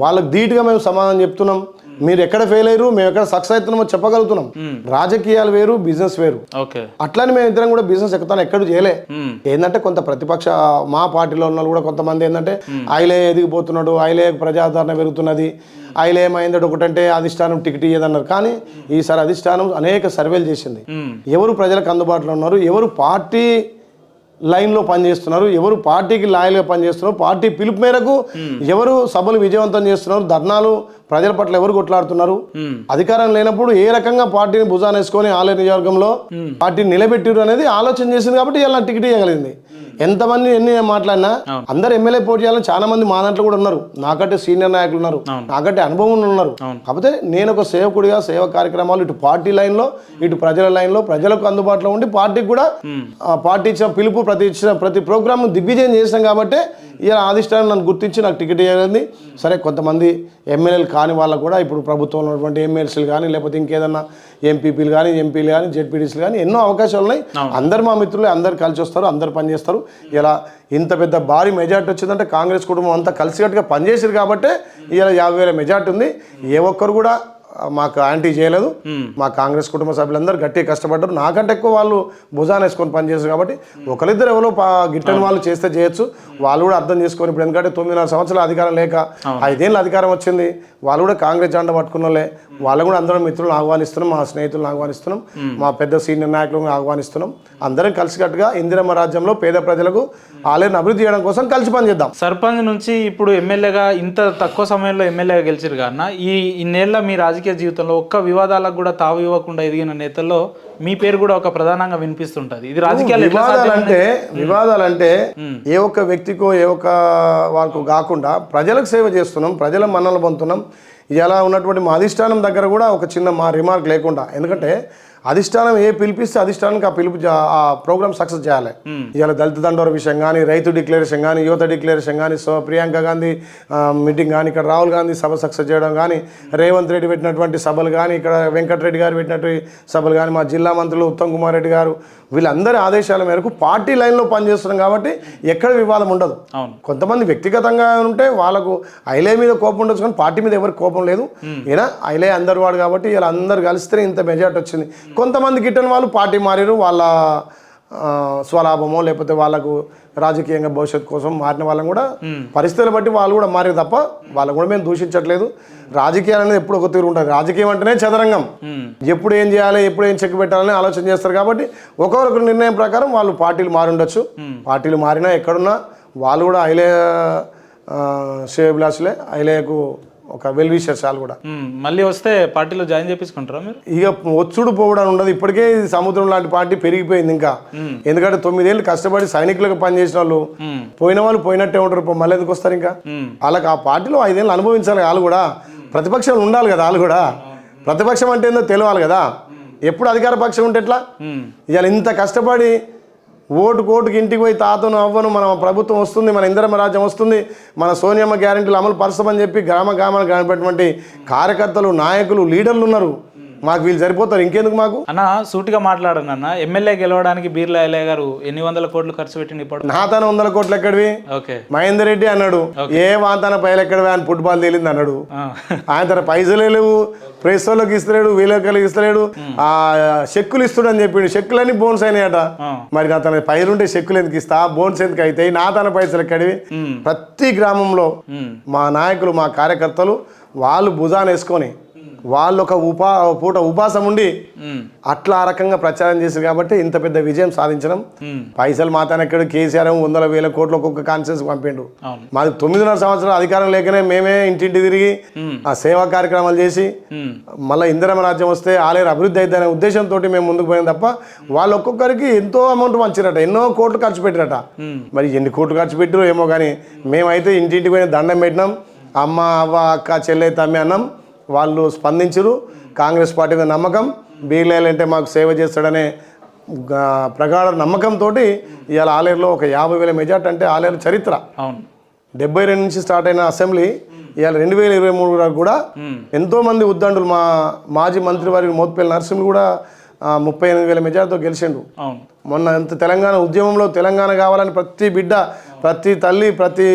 వాళ్ళకి ధీటుగా మేము సమాధానం చెప్తున్నాం. మీరు ఎక్కడ ఫెయిల్ అయ్యారు, మేము ఎక్కడ సక్సెస్ అవుతున్నామో చెప్పగలుగుతున్నాం. రాజకీయాలు వేరు, బిజినెస్ వేరు. అట్లానే మేము ఇద్దరం కూడా బిజినెస్ ఎక్కుతాను ఎక్కడ చేయలే. ఏంటంటే కొంత ప్రతిపక్ష మా పార్టీలో ఉన్న కూడా కొంతమంది ఏంటంటే ఆయలే ఎదిగిపోతున్నాడు, ఆయలే ప్రజాదరణ పెరుగుతున్నది, ఆయలే ఏమైందట ఒకటంటే అధిష్టానం టికెట్ ఇయ్యదన్నారు. కానీ ఈసారి అధిష్టానం అనేక సర్వేలు చేసింది. ఎవరు ప్రజలకు అందుబాటులో ఉన్నారు, ఎవరు పార్టీ లైన్లో పనిచేస్తున్నారు, ఎవరు పార్టీకి లాయల్గా పనిచేస్తున్నారు, పార్టీ పిలుపు మేరకు ఎవరు సభలు విజయవంతం చేస్తున్నారు, ధర్నాలు ప్రజల పట్ల ఎవరు కొట్లాడుతున్నారు, అధికారం లేనప్పుడు ఏ రకంగా పార్టీని భుజాన వేసుకొని ఆలయ నియోజకవర్గంలో పార్టీని నిలబెట్టిరు అనేది ఆలోచన చేసింది. కాబట్టి ఇలా టికెట్ ఇవ్వగలిగింది. ఎంతమంది ఎన్ని మాట్లాడినా అందరు ఎమ్మెల్యే పోటీ చేయాలని చాలా మంది మా దాంట్లో కూడా ఉన్నారు. నాకంటే సీనియర్ నాయకులు ఉన్నారు, నాకంటే అనుభవం ఉన్నారు. కాకపోతే నేను ఒక సేవకుడిగా సేవ కార్యక్రమాలు ఇటు పార్టీ లైన్లో ఇటు ప్రజల లైన్లో ప్రజలకు అందుబాటులో ఉండి పార్టీకి కూడా పార్టీ ఇచ్చిన పిలుపు ప్రతి ప్రోగ్రామ్ దిగ్విజయం చేసాం. కాబట్టి ఇలా అధిష్టానం నన్ను గుర్తించి నాకు టికెట్ ఇవ్వగలిగింది. సరే, కొంతమంది ఎమ్మెల్యేలు కాని వాళ్ళకు కూడా ఇప్పుడు ప్రభుత్వంలో ఉన్నటువంటి ఎమ్మెల్సీలు కానీ లేకపోతే ఇంకేదన్నా ఎంపీపీలు కానీ ఎంపీలు కానీ జెడ్పీటీసీలు కానీ ఎన్నో అవకాశాలు ఉన్నాయి. అందరు మా మిత్రులు అందరు కలిసి వస్తారు, అందరు పనిచేస్తారు. ఇలా ఇంత పెద్ద భారీ మెజార్టీ వచ్చిందంటే కాంగ్రెస్ కుటుంబం అంతా కలిసికట్టుగా పనిచేసారు కాబట్టి ఇలా 50,000 మెజార్టీ ఉంది. ఏ ఒక్కరు కూడా మాకు యాంటీ చేయలేదు. మా కాంగ్రెస్ కుటుంబ సభ్యులందరూ గట్టిగా కష్టపడ్డారు. నాకంటే ఎక్కువ వాళ్ళు భుజాన వేసుకొని పనిచేస్తారు. కాబట్టి ఒకరిద్దరు ఎవరో గిట్టని వాళ్ళు చేస్తే చేయొచ్చు. వాళ్ళు కూడా అర్థం చేసుకొని ఇప్పుడు ఎందుకంటే 9.5 సంవత్సరాల అధికారం లేక 5 ఏళ్ళ అధికారం వచ్చింది. వాళ్ళు కూడా కాంగ్రెస్ జెండా పట్టుకున్నోళ్ళే. వాళ్ళు కూడా అందరం మిత్రులను ఆహ్వానిస్తున్నాం, మా స్నేహితులను ఆహ్వానిస్తున్నాం, మా పెద్ద సీనియర్ నాయకులను ఆహ్వానిస్తున్నాం. అందరం కలిసికట్టుగా ఇందిరమ్మ రాజ్యంలో పేద ప్రజలకు ఆలయాన్ని అభివృద్ధి చేయడం కోసం కలిసి పనిచేద్దాం. సర్పంచ్ నుంచి ఇప్పుడు ఎమ్మెల్యేగా ఇంత తక్కువ సమయంలో ఎమ్మెల్యేగా గెలిచారు కన్నా ఇన్నేళ్ల మీ రాజకీయ జీవితంలో ఒక్క వివాదాలకు కూడా తావు ఇవ్వకుండా ఎదిగిన నేతల్లో మీ పేరు కూడా ఒక ప్రధానంగా వినిపిస్తుంటది. ఇది రాజకీయాలు వివాదాలంటే ఏ ఒక్క వ్యక్తికో ఏ ఒక్క వాళ్ళకు కాకుండా ప్రజలకు సేవ చేస్తున్నాం, ప్రజల మన్నలు పొందుతున్నాం. ఇలా ఉన్నటువంటి మా అధిష్టానం దగ్గర కూడా ఒక చిన్న మా రిమార్క్ లేకుండా, ఎందుకంటే అధిష్టానం ఏ పిలిపిస్తే అధిష్టానానికి ఆ పిలుపు ఆ ప్రోగ్రామ్ సక్సెస్ చేయాలి. ఇవాళ దళిత దండోర విషయం కానీ, రైతు డిక్లరేషన్ కానీ, యువత డిక్లరేషన్ కానీ, ప్రియాంక గాంధీ మీటింగ్ కానీ, ఇక్కడ రాహుల్ గాంధీ సభ సక్సెస్ చేయడం కానీ, రేవంత్ రెడ్డి పెట్టినటువంటి సభలు కానీ, ఇక్కడ వెంకటరెడ్డి గారు పెట్టినటువంటి సభలు కానీ, మా జిల్లా మంత్రులు ఉత్తమ్ కుమార్ రెడ్డి గారు వీళ్ళందరి ఆదేశాల మేరకు పార్టీ లైన్లో పనిచేస్తున్నాం. కాబట్టి ఎక్కడ వివాదం ఉండదు. కొంతమంది వ్యక్తిగతంగా ఉంటే వాళ్ళకు ఐలే మీద కోపం ఉండొచ్చు, కానీ పార్టీ మీద ఎవరికి కోపం లేదు. ఈయన ఐలే అందరు వాడు కాబట్టి ఇలా అందరు కలిస్తే ఇంత మెజార్టీ వచ్చింది. కొంతమంది గిట్టని వాళ్ళు పార్టీ మారారు, వాళ్ళ స్వలాభమో లేకపోతే వాళ్ళకు రాజకీయంగా భవిష్యత్తు కోసం మారిన వాళ్ళని కూడా పరిస్థితులు బట్టి వాళ్ళు కూడా మారారు తప్ప వాళ్ళు కూడా మేము దూషించట్లేదు. రాజకీయాలు అనేది ఎప్పుడు ఒక తీరు ఉంటుంది. రాజకీయం అంటేనే చదరంగం, ఎప్పుడు ఏం చేయాలి ఎప్పుడు ఏం చెక్ పెట్టాలని ఆలోచన చేస్తారు. కాబట్టి ఒకరొకరు నిర్ణయం ప్రకారం వాళ్ళు పార్టీలు మారి ఉండొచ్చు. పార్టీలు మారినా ఎక్కడున్నా వాళ్ళు కూడా ఐలే శ్రేయభిలాషులే, ఐలేకు ఒక వెల్ విషర్స్ వాళ్ళు కూడా. మళ్ళీ వస్తే పార్టీలో జాయిన్ చేపించుకుంటారా మీరు? ఇక వచ్చుడు పోవడం ఉండదు. ఇప్పటికే సముద్రం లాంటి పార్టీ పెరిగిపోయింది ఇంకా. ఎందుకంటే 9 ఏళ్ళు కష్టపడి సైనికులకు పనిచేసిన వాళ్ళు పోయిన వాళ్ళు పోయినట్టే ఉంటారు. మళ్ళీ ఎందుకు వస్తారు? ఇంకా వాళ్ళకి ఆ పార్టీలో 5 ఏళ్ళు అనుభవించాలి. వాళ్ళు కూడా ప్రతిపక్షాలు ఉండాలి కదా. వాళ్ళు కూడా ప్రతిపక్షం అంటే ఏందో తెలియాలి కదా. ఎప్పుడు అధికార పక్షం ఉంటే ఎట్లా? ఇవాళ ఇంత కష్టపడి ఓటుకి ఇంటికి పోయి తాతను అవ్వను మన ప్రభుత్వం వస్తుంది, మన ఇందిరమ్మ రాజ్యం వస్తుంది, మన సోనియమ్మ గ్యారెంటీలు అమలు పరచమని చెప్పి గ్రామానికి కనబెట్టినటువంటి కార్యకర్తలు, నాయకులు, లీడర్లు ఉన్నారు. మాకు వీళ్ళు సరిపోతారు, ఇంకెందుకు మాకు? అన్న సూటిగా మాట్లాడను అన్న, ఎమ్మెల్యే గెలవడానికి బీర్లా ఎల్లయ్య గారు ఎన్ని వందల కోట్లు ఖర్చు పెట్టింది? ఇప్పుడు నా తన 100 కోట్లు ఎక్కడివి? మహేందర్ రెడ్డి అన్నాడు ఏ వాతన పైలు ఎక్కడివి అని ఫుట్బాల్ తేలింది అన్నాడు. ఆయన తన పైసలే లేవు, ప్రెస్ వాళ్ళకి ఇస్తలేడు, వీళ్ళకి ఇస్తలేడు, ఆ చెక్కులు ఇస్తుడు అని చెప్పిండు. చెక్కులన్నీ బోన్స్ అయినాయట. మరి నా తన పైసలు ఉంటే చెక్కులు ఎందుకు ఇస్తా, బోన్స్ ఎందుకు అవుతాయి? నా తన పైసలు ఎక్కడివి? ప్రతి గ్రామంలో మా నాయకులు, మా కార్యకర్తలు వాళ్ళు భుజాన్ని వేసుకొని వాళ్ళు ఒక పూట ఉపాసం ఉండి అట్లా ఆ రకంగా ప్రచారం చేశారు. కాబట్టి ఇంత పెద్ద విజయం సాధించడం. పైసలు మాతాను ఎక్కడ కేసీఆర్ 100,000 కోట్లు ఒక్కొక్క కాన్ఫరెన్స్ పంపిండు. మాది 9.5 సంవత్సరాలు అధికారం లేకనే మేమే ఇంటింటి తిరిగి ఆ సేవా కార్యక్రమాలు చేసి మళ్ళీ ఇందిరమ్మ రాజ్యం వస్తే ఆలయ అభివృద్ధి అవుతుందనే ఉద్దేశంతో మేము ముందుకు పోయాం తప్ప వాళ్ళు ఒక్కొక్కరికి ఎంతో అమౌంట్ పంచిరట, ఎన్నో కోట్లు ఖర్చు పెట్టిరట. మరి ఎన్ని కోట్లు ఖర్చు పెట్టిరో ఏమో, కానీ మేమైతే ఇంటింటికి పోయిన దండం పెట్టినాం. అమ్మ, అవ్వ, అక్క, చెల్లె, తమ్మి అన్నం. వాళ్ళు స్పందించరు. కాంగ్రెస్ పార్టీ మీద నమ్మకం, బీర్లాయలు అంటే మాకు సేవ చేస్తాడనే ప్రగాఢ నమ్మకంతో ఇవాళ ఆలేరులో ఒక 50,000 మెజార్టీ అంటే ఆలేరు చరిత్ర. 72 నుంచి స్టార్ట్ అయిన అసెంబ్లీ ఇవాళ 2023 వరకు కూడా ఎంతో మంది ఉద్దండులు మా మాజీ మంత్రి వారి మోత్పల్లి నరసింహులు కూడా 38,000 మెజార్టీతో గెలిచిండు. మొన్న అంత తెలంగాణ ఉద్యమంలో తెలంగాణ కావాలని ప్రతి బిడ్డ, ప్రతి తల్లి, ప్రతి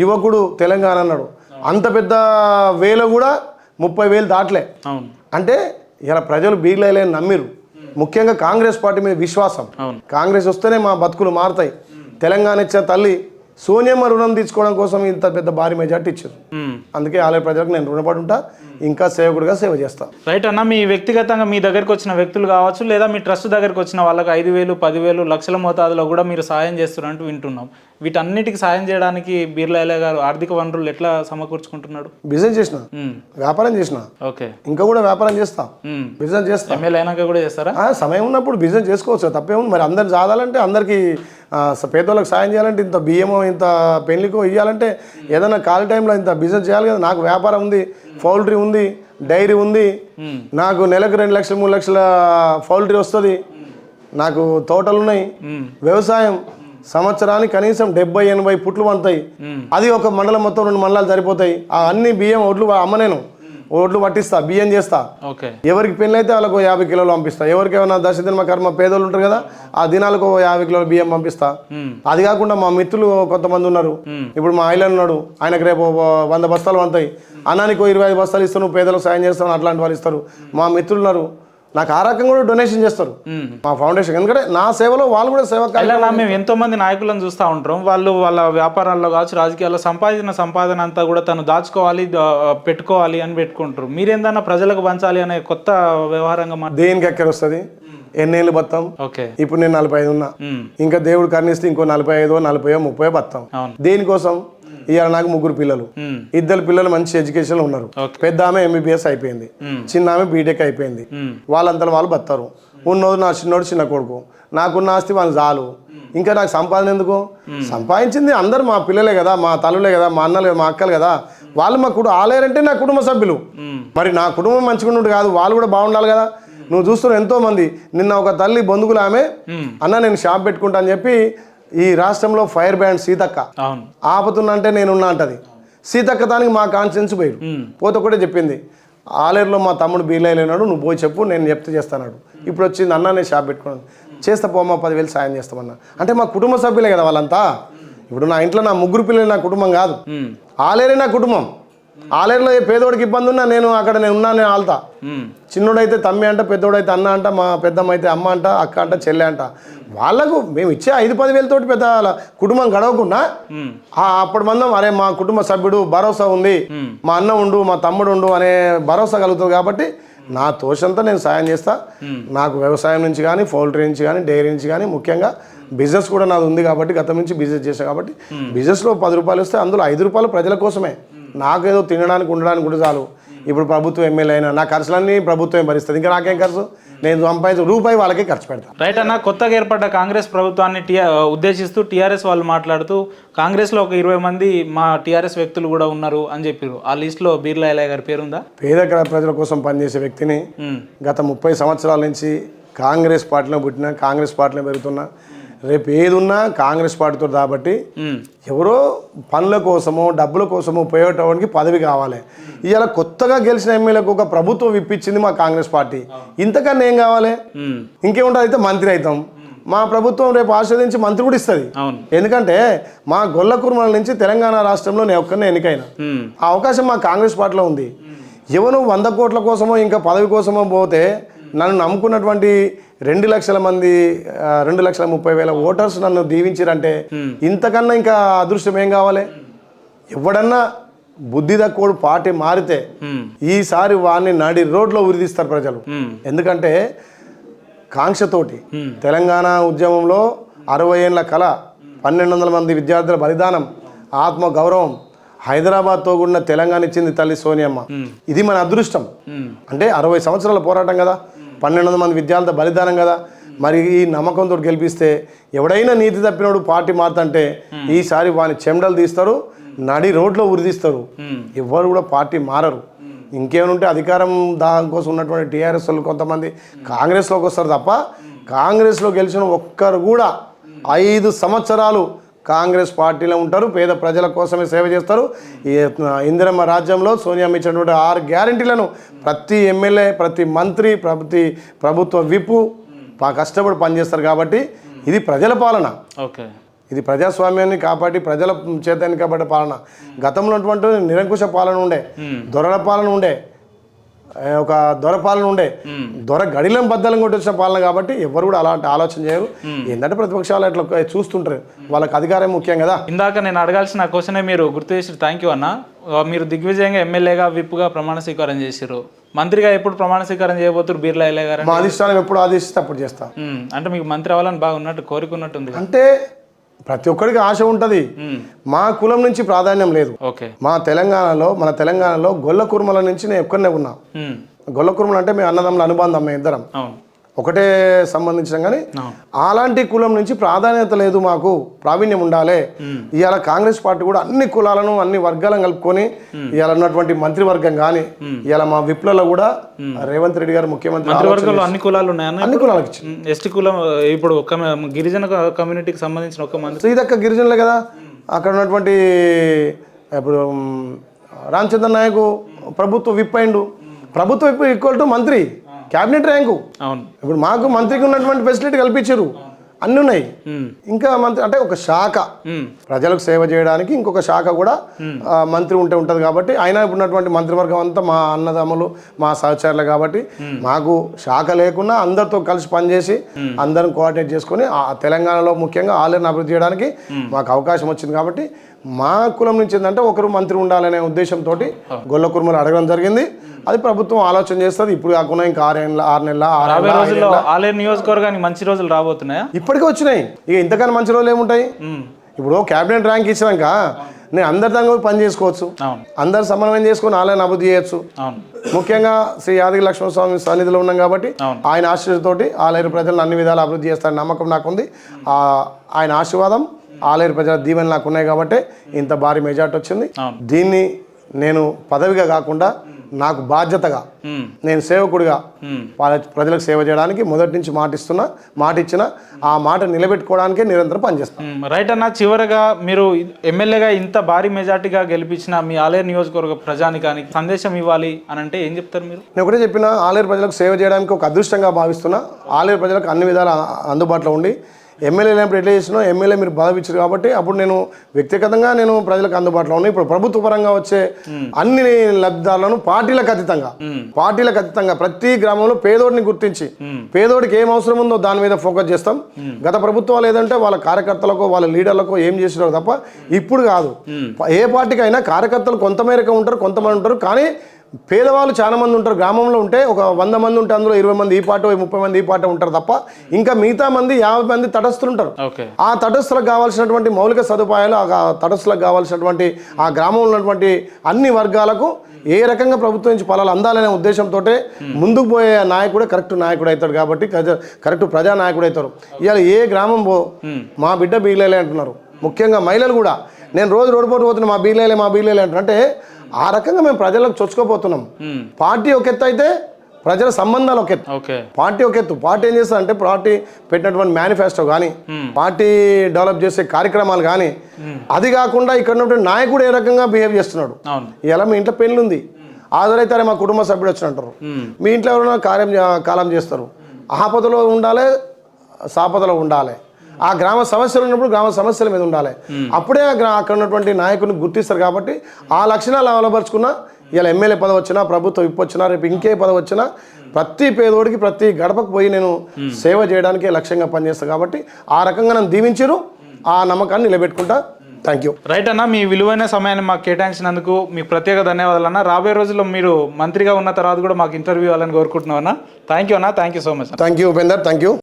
యువకుడు తెలంగాణ అన్నాడు. అంత పెద్ద వేలో కూడా 30,000 దాటలే. అంటే ఇలా ప్రజలు బీర్లైలేని నమ్మిరు. ముఖ్యంగా కాంగ్రెస్ పార్టీ మీద విశ్వాసం. కాంగ్రెస్ వస్తేనే మా బతుకులు మారుతాయి. తెలంగాణ ఇచ్చిన తల్లి సోనియమ్మ రుణం తీసుకోవడం కోసం ఇంత పెద్ద భారీ మెజార్టీ ఇచ్చారు. అందుకే ఆలయ ప్రజలకు నేను రుణపడి ఉంటా, ఇంకా సేవకుడిగా సేవ చేస్తా. రైట్ అన్న, మీ వ్యక్తిగతంగా మీ దగ్గరికి వచ్చిన వ్యక్తులు కావచ్చు, లేదా మీ ట్రస్ట్ దగ్గరికి వచ్చిన వాళ్ళకి 5,000, 10,000, లక్షల మోతాదులో కూడా మీరు సాయం చేస్తున్నట్టు వింటున్నాం. వీటన్నిటికి సాయం చేయడానికి బీర్లా గారు ఆర్థిక వనరులు ఎట్లా సమకూర్చుకుంటున్నాడు? బిజినెస్ చేసిన, వ్యాపారం చేసిన, ఓకే, ఇంకా కూడా వ్యాపారం చేస్తా, బిజినెస్ చేస్తా. ఎమ్మెల్యే అయినాక కూడా చేస్తారా? సమయం ఉన్నప్పుడు బిజినెస్ చేసుకోవచ్చు, తప్పేముంది. మరి అందరు చాదాలంటే, అందరికి పేదోళ్ళకి సాయం చేయాలంటే, ఇంత బియ్యమో ఇంత పెళ్లికో ఇవ్వాలంటే ఏదైనా ఖాళీ టైంలో ఇంత బిజినెస్ చేయాలి కదా. నాకు వ్యాపారం ఉంది, పౌల్ట్రీ ఉంది, డైరీ ఉంది. నాకు నెలకు 2 లక్షలు 3 లక్షల పౌల్ట్రీ వస్తుంది. నాకు తోటలు ఉన్నాయి. వ్యవసాయం సంవత్సరానికి కనీసం 70-80 పుట్లు పండుతాయి. అది ఒక మండలం మొత్తం 2 మండలాలు సరిపోతాయి. అన్ని బియ్యం ఒడ్లు అమ్మనేను, ఒడ్లు పట్టిస్తా, బియ్యం చేస్తా. ఎవరికి పెళ్ళి అయితే వాళ్ళకు 50 కిలోలు పంపిస్తా. ఎవరికి ఏమైనా దశదిన కర్మ పేదోళ్ళు ఉంటారు కదా, ఆ దినాలకు 50 కిలోల బియ్యం పంపిస్తా. అది కాకుండా మా మిత్రులు కొంతమంది ఉన్నారు. ఇప్పుడు మా ఐలాండ్ ఉన్నాడు, ఆయనకు రేపు 100 బస్తాలు పంతాయి. అన్నానికి 25 బస్తాలు ఇస్తాను, పేదలకు సాయం చేస్తాను, అట్లాంటి వాళ్ళు ఇస్తారు. మా మిత్రులు ఉన్నారు, నాకు ఆ రకంగా కూడా డొనేషన్ చేస్తారు మా ఫౌండేషన్. ఎందుకంటే నా సేవలో వాళ్ళు కూడా సేవ. మేము ఎంతో మంది నాయకులను చూస్తూ ఉంటాం. వాళ్ళు వాళ్ళ వ్యాపారాల్లో కావచ్చు, రాజకీయాల్లో సంపాదన అంతా కూడా తను దాచుకోవాలి, పెట్టుకోవాలి అని పెట్టుకుంటారు. మీరేందన్నా ప్రజలకు పంచాలి అనే కొత్త వ్యవహారంగా దేనికి ఎక్కడ వస్తుంది? ఎన్నేళ్ళు బతాం? ఇప్పుడు నేను 45 ఉన్నా, ఇంకా దేవుడు కర్ణిస్తే ఇంకో 45, 40, 30 బతాం. దేనికోసం? ఇవాళ నాకు 3 పిల్లలు, 2 పిల్లలు మంచి ఎడ్యుకేషన్ లో ఉన్నారు. పెద్ద ఆమె MBBS అయిపోయింది, చిన్న ఆమె బీటెక్ అయిపోయింది. వాళ్ళంతా వాళ్ళు బతారు. ఉన్నోడు నా చిన్నోడు, చిన్న కొడుకు. నాకున్న ఆస్తి వాళ్ళు చాలు. ఇంకా నాకు సంపాదన ఎందుకు? సంపాదించింది అందరు మా పిల్లలే కదా, మా తల్లులే కదా, మా అన్నలు, మా అక్కలు కదా. వాళ్ళు మా ఆలేరంటే నా కుటుంబ సభ్యులు. మరి నా కుటుంబం మంచిగా ఉన్నట్టు కాదు, వాళ్ళు కూడా బాగుండాలి కదా. నువ్వు చూస్తున్న ఎంతో మంది. నిన్న ఒక తల్లి బొందుగులు ఆమె, అన్న నేను షాప్ పెట్టుకుంటా అని చెప్పి, ఈ రాష్ట్రంలో ఫైర్ బ్రాండ్ సీతక్క ఆపుతున్నంటే నేనున్నా అంటది. సీతక్క దానికి మా కాన్ఫిడెన్స్ పోయి పోతే ఒకటే చెప్పింది, ఆలేరులో మా తమ్ముడు బీలైనాడు, నువ్వు పోయి చెప్పు, నేను చెప్తే చేస్తాడు. ఇప్పుడు వచ్చింది, అన్న నేను షాప్ పెట్టుకున్నాను, చేస్తా పోమా, 10,000 సాయం చేస్తామన్నా. అంటే మా కుటుంబ సభ్యులే కదా వాళ్ళంతా. ఇప్పుడు నా ఇంట్లో నా 3 పిల్లలు నా కుటుంబం కాదు, ఆలేరే నా కుటుంబం. ఆలేరులో పేదోడికి ఇబ్బంది ఉన్నా నేను అక్కడ నేను ఉన్నా, నేను ఆల్తా. చిన్నోడైతే తమ్మి అంట, పెద్దోడైతే అన్న అంట, మా పెద్దమ్మ అయితే అమ్మ అంట, అక్క అంట, చెల్లె అంట. వాళ్ళకు మేము ఇచ్చే 5-10 తోటి పెద్ద కుటుంబం గడవకుండా అప్పటి మందం అరే మా కుటుంబ సభ్యుడు భరోసా ఉంది, మా అన్న ఉండు, మా తమ్ముడు ఉండు అనే భరోసా కలుగుతుంది. కాబట్టి నా తోషంతా నేను సాయం చేస్తా. నాకు వ్యవసాయం నుంచి కానీ, పౌల్ట్రీ నుంచి కానీ, డైరీ నుంచి కానీ, ముఖ్యంగా బిజినెస్ కూడా నాది ఉంది కాబట్టి, గతం నుంచి బిజినెస్ చేసా కాబట్టి, బిజినెస్లో 10 రూపాయలు వస్తే అందులో 5 రూపాయలు ప్రజల కోసమే. నాకేదో తినడానికి ఉండడానికి కూడా చాలు. ఇప్పుడు ప్రభుత్వం ఎమ్మెల్యే అయినా నా ఖర్చులన్నీ ప్రభుత్వమే భరిస్తుంది. ఇంకా నాకేం ఖర్చు? నేను సంపాదించిన రూపాయి వాళ్ళకే ఖర్చు పెడతాను. రైట్ అన్న, కొత్తగా ఏర్పడ్డ కాంగ్రెస్ ప్రభుత్వాన్ని ఉద్దేశిస్తూ టీఆర్ఎస్ వాళ్ళు మాట్లాడుతూ, కాంగ్రెస్లో ఒక 20 మంది మా టీఆర్ఎస్ వ్యక్తులు కూడా ఉన్నారు అని చెప్పారు. ఆ లిస్టులో బీర్లా ఎలయ్య గారి పేరుందా? పేద ప్రజల కోసం పనిచేసే వ్యక్తిని. గత 30 సంవత్సరాల నుంచి కాంగ్రెస్ పార్టీలో పుట్టిన, కాంగ్రెస్ పార్టీలో పెరుగుతున్నా. రేపు ఏదున్నా కాంగ్రెస్ పార్టీతో కాబట్టి ఎవరో పనుల కోసమో డబ్బుల కోసమో ఉపయోగపడడానికి పదవి కావాలి. ఇవాళ కొత్తగా గెలిచిన ఎమ్మెల్యేకు ఒక ప్రభుత్వం ఇప్పించింది మా కాంగ్రెస్ పార్టీ. ఇంతకన్నా ఏం కావాలి? ఇంకేముంటుంది? అయితే మంత్రి అవుతాం. మా ప్రభుత్వం రేపు ఆస్వాదించి మంత్రి కూడా ఇస్తుంది. ఎందుకంటే మా గొల్ల కుర్మల నుంచి తెలంగాణ రాష్ట్రంలో నేను ఒక్కనే ఎన్నికైనా. ఆ అవకాశం మా కాంగ్రెస్ పార్టీలో ఉంది. ఎవరు 100 కోట్ల కోసమో ఇంకా పదవి కోసమో పోతే, నన్ను నమ్ముకున్నటువంటి 2 లక్షల మంది, 2,30,000 ఓటర్స్ నన్ను దీవించారంటే ఇంతకన్నా ఇంకా అదృష్టం ఏం కావాలి? ఎవడన్నా బుద్ధి తక్కువ పార్టీ మారితే ఈసారి వాడిని నడి రోడ్లో ఉరిదీస్తారు ప్రజలు. ఎందుకంటే కాంక్షతోటి తెలంగాణ ఉద్యమంలో 60 ఏళ్ళ కళ, 1,200 మంది విద్యార్థుల బలిదానం, ఆత్మ గౌరవం, హైదరాబాద్తో కూడిన తెలంగాణ ఇచ్చింది తల్లి సోనియమ్మ. ఇది మన అదృష్టం. అంటే 60 సంవత్సరాల పోరాటం కదా, 1,200 మంది విద్యార్థుల బలిదానం కదా. మరి ఈ నమ్మకంతో గెలిపిస్తే ఎవడైనా నీతి తప్పినోడు పార్టీ మారుతంటే ఈసారి వాని చెమడలు తీస్తారు, నడి రోడ్లో ఉరిదీస్తారు. ఎవరు కూడా పార్టీ మారరు. ఇంకేముంటే అధికారం దాని కోసం ఉన్నటువంటి టీఆర్ఎస్ వాళ్ళు కొంతమంది కాంగ్రెస్లోకి వస్తారు తప్ప, కాంగ్రెస్లో గెలిచిన ఒక్కరు కూడా 5 సంవత్సరాలు కాంగ్రెస్ పార్టీలో ఉంటారు, పేద ప్రజల కోసమే సేవ చేస్తారు. ఈ ఇందిరమ్మ రాజ్యంలో సోనియా ఇచ్చినటువంటి 6 గ్యారెంటీలను ప్రతి ఎమ్మెల్యే, ప్రతి మంత్రి, ప్రతి ప్రభుత్వ విప్పు కష్టపడి పనిచేస్తారు. కాబట్టి ఇది ప్రజల పాలన. ఓకే, ఇది ప్రజాస్వామ్యాన్ని కాపాడి ప్రజల చేతాన్ని కాబట్టి పాలన. గతంలో ఉన్నటువంటి నిరంకుశ పాలన ఉండే, దొరల పాలన ఉండే, ఒక దొర పాలన ఉండే, దొర గడిలం బద్దలం కొట్టొచ్చిన పాలన. కాబట్టి ఎవరు కూడా అలాంటి ఆలోచన చేయరు. ఏంటంటే ప్రతిపక్షాలు అట్లా చూస్తుంటారు, వాళ్ళకి అధికారం ముఖ్యం కదా. ఇందాక నేను అడగాల్సిన క్వశ్చనే మీరు గుర్తు చేసి థ్యాంక్ యూ అన్న. మీరు దిగ్విజయంగా ఎమ్మెల్యేగా విప్గా ప్రమాణ స్వీకారం చేశారు. మంత్రిగా ఎప్పుడు ప్రమాణ స్వీకారం చేయబోతున్నారు బీర్లా ఎల్లయ్య గారు? మా అధిష్టానం ఎప్పుడు ఆదేశిస్తే అప్పుడు చేస్తాం. అంటే మీకు మంత్రి అవ్వాలని బాగున్నట్టు కోరుకున్నట్టుంది. అంటే ప్రతి ఒక్కరికి ఆశ ఉంటుంది. మా కులం నుంచి ప్రాధాన్యం లేదు. ఓకే, మన తెలంగాణలో గొల్ల కుర్మల నుంచి నేను ఒక్కనే ఉన్నా. గొల్ల కుర్మలు అంటే మేము అన్నదమ్ముల అనుబంధం, మేము ఇద్దరం ఒకటే సంబంధించిన. కానీ అలాంటి కులం నుంచి ప్రాధాన్యత లేదు, మాకు ప్రావీణ్యం ఉండాలి. ఇవాళ కాంగ్రెస్ పార్టీ కూడా అన్ని కులాలను, అన్ని వర్గాలను కలుపుకొని ఇవాళ ఉన్నటువంటి మంత్రివర్గం కానీ, ఇవాళ మా విప్లలో కూడా రేవంత్ రెడ్డి గారు ముఖ్యమంత్రి అన్ని కులాలు ఉన్నాయన్న. అన్ని కులాలకు ఎస్టీ కులం ఇప్పుడు ఒక గిరిజన కమ్యూనిటీకి సంబంధించిన ఒక మంత్రి శ్రీదక్క గిరిజనులే కదా. అక్కడ ఉన్నటువంటి ఇప్పుడు రామచంద్ర నాయకు ప్రభుత్వ విప్ అయిండు. ప్రభుత్వ విప్ ఈక్వల్ టు మంత్రి, క్యాబినెట్ ర్యాంకు. అవును, ఇప్పుడు మాకు మంత్రికి ఉన్నటువంటి ఫెసిలిటీ కల్పించారు, అన్నీ ఉన్నాయి. ఇంకా మంత్రి అంటే ఒక శాఖ, ప్రజలకు సేవ చేయడానికి ఇంకొక శాఖ కూడా మంత్రి ఉంటుంది. కాబట్టి ఆయన ఉన్నటువంటి మంత్రివర్గం అంతా మా అన్నదమ్ములు, మా సహచరులు. కాబట్టి మాకు శాఖ లేకున్నా అందరితో కలిసి పనిచేసి అందరం కోఆర్డినేట్ చేసుకొని తెలంగాణలో ముఖ్యంగా ఆలయాన్ని అభివృద్ధి చేయడానికి మాకు అవకాశం వచ్చింది. కాబట్టి మా కులం నుంచి ఏంటంటే ఒకరు మంత్రి ఉండాలనే ఉద్దేశంతో గొల్ల కుర్మలు అడగడం జరిగింది. అది ప్రభుత్వం ఆలోచన చేస్తుంది. ఇప్పుడు కాకుండా ఇంకా 6 నెలల ఆలయ నియోజకవర్గానికి మంచి రోజులు రాబోతున్నాయా? ఇప్పటికే వచ్చినాయి. ఇక ఇంతకన్నా మంచి రోజులు ఏముంటాయి? ఇప్పుడు క్యాబినెట్ ర్యాంక్ ఇచ్చినాక నేను అందరి దాకా పని చేసుకోవచ్చు, అందరు సమన్వయం చేసుకొని ఆలయాన్ని అభివృద్ధి చేయొచ్చు. ముఖ్యంగా శ్రీ యాదగిరి లక్ష్మణస్వామి సన్నిధిలో ఉన్నాం కాబట్టి ఆయన ఆశీర్వాదంతోటి ఆలయ ప్రజలను అన్ని విధాలు అభివృద్ధి చేస్తారని నమ్మకం నాకుంది. ఆయన ఆశీర్వాదం, ఆలయ ప్రజల దీవెనలు నాకు ఉన్నాయి కాబట్టి ఇంత భారీ మెజార్టీ వచ్చింది. దీన్ని నేను పదవిగా కాకుండా నాకు బాధ్యతగా, నేను సేవకుడిగా ప్రజలకు సేవ చేయడానికి మొదటి నుంచి మాట ఇచ్చిన ఆ మాట నిలబెట్టుకోవడానికే నిరంతరం పనిచేస్తాను. రైట్ అన్న, చివరగా మీరు ఎమ్మెల్యేగా ఇంత భారీ మెజార్టీగా గెలిపించిన మీ ఆలేరు నియోజకవర్గ ప్రజానికానికి సందేశం ఇవ్వాలి అని అంటే ఏం చెప్తారు మీరు? నేను ఒకటే చెప్పిన, ఆలేరు ప్రజలకు సేవ చేయడానికి ఒక అదృష్టంగా భావిస్తున్నా. ఆలేరు ప్రజలకు అన్ని విధాలు అందుబాటులో ఉండి ఎమ్మెల్యే లేనప్పుడు ఎట్లా చేసినా ఎమ్మెల్యే మీరు బాధ ఇచ్చారు కాబట్టి అప్పుడు నేను వ్యక్తిగతంగా నేను ప్రజలకు అందుబాటులో ఉన్నాయి. ఇప్పుడు ప్రభుత్వ పరంగా వచ్చే అన్ని లబ్ధిదారులను పార్టీలకు అతీతంగా ప్రతి గ్రామంలో పేదోడిని గుర్తించి పేదోడికి ఏం అవసరం ఉందో దాని మీద ఫోకస్ చేస్తాం. గత ప్రభుత్వాలు ఏదంటే వాళ్ళ కార్యకర్తలకు, వాళ్ళ లీడర్లకు ఏం చేసినారో తప్ప ఇప్పుడు కాదు. ఏ పార్టీకి అయినా కార్యకర్తలు కొంతమేరకు ఉంటారు, కొంతమంది ఉంటారు. కానీ పేదవాళ్ళు చాలా మంది ఉంటారు. గ్రామంలో ఉంటే ఒక 100 మంది ఉంటే అందులో 20 మంది ఈ పార్టీ, 30 మంది ఈ పార్టీ ఉంటారు తప్ప ఇంకా మిగతా మంది 50 మంది తటస్థులు ఉంటారు. ఆ తటస్థులకు కావాల్సినటువంటి మౌలిక సదుపాయాలు, ఆ తటస్థులకు కావాల్సినటువంటి ఆ గ్రామంలో ఉన్నటువంటి అన్ని వర్గాలకు ఏ రకంగా ప్రభుత్వం నుంచి ఫలాలు అందాలనే ఉద్దేశంతో ముందుకు పోయే నాయకుడే కరెక్ట్ నాయకుడు అవుతాడు. కాబట్టి కరెక్ట్ ప్రజానాయకుడు అవుతారు. ఇవాళ ఏ గ్రామం మా బిడ్డ బీలేలే అంటున్నారు. ముఖ్యంగా మహిళలు కూడా నేను రోజు రోడ్డు పోతున్నా మా బీలేలే అంటారు. అంటే ఆ రకంగా మేము ప్రజలకు చొచ్చుకోపోతున్నాం. పార్టీ ఒక ఎత్తు అయితే ప్రజల సంబంధాలు ఒక ఎత్తు, పార్టీ ఒక ఎత్తు. పార్టీ ఏం చేస్తుందంటే పార్టీ పెట్టినటువంటి మేనిఫెస్టో కానీ, పార్టీ డెవలప్ చేసే కార్యక్రమాలు కానీ, అది కాకుండా ఇక్కడ ఉన్నటువంటి నాయకుడు ఏ రకంగా బిహేవ్ చేస్తున్నాడు. ఇలా మీ ఇంట్లో పెళ్ళి ఉంది, హాజరైతే మా కుటుంబ సభ్యుడు వచ్చినట్టారు. మీ ఇంట్లో ఎవరైనా కాలం చేస్తారు. ఆపదలో ఉండాలి, సాపదలో ఉండాలి. ఆ గ్రామ సమస్యలు ఉన్నప్పుడు గ్రామ సమస్యల మీద ఉండాలి. అప్పుడే అక్కడ ఉన్నటువంటి నాయకుడిని గుర్తిస్తారు. కాబట్టి ఆ లక్షణాలు అమలుపరుచుకున్న ఇలా ఎమ్మెల్యే పదవి వచ్చినా, ప్రభుత్వం విప్ వచ్చినా, రేపు ఇంకే పదవి వచ్చినా ప్రతి పేదోడికి ప్రతి గడపకు పోయి నేను సేవ చేయడానికి లక్ష్యంగా పనిచేస్తాను. కాబట్టి ఆ రకంగా నన్ను దీవించారు. ఆ నమ్మకాన్ని నిలబెట్టుకుంటా. Thank you. రైట్ అన్న, మీ విలువైన సమయాన్ని మాకు కేటాయించినందుకు మీకు ప్రత్యేక ధన్యవాదాలు అన్న. రాబోయే రోజుల్లో మీరు మంత్రిగా ఉన్న తర్వాత కూడా మాకు ఇంటర్వ్యూ ఇవ్వాలని కోరుకుంటున్నాం అన్న. థ్యాంక్ యూ అన్న, thank you so much. Thank you Upender, thank you.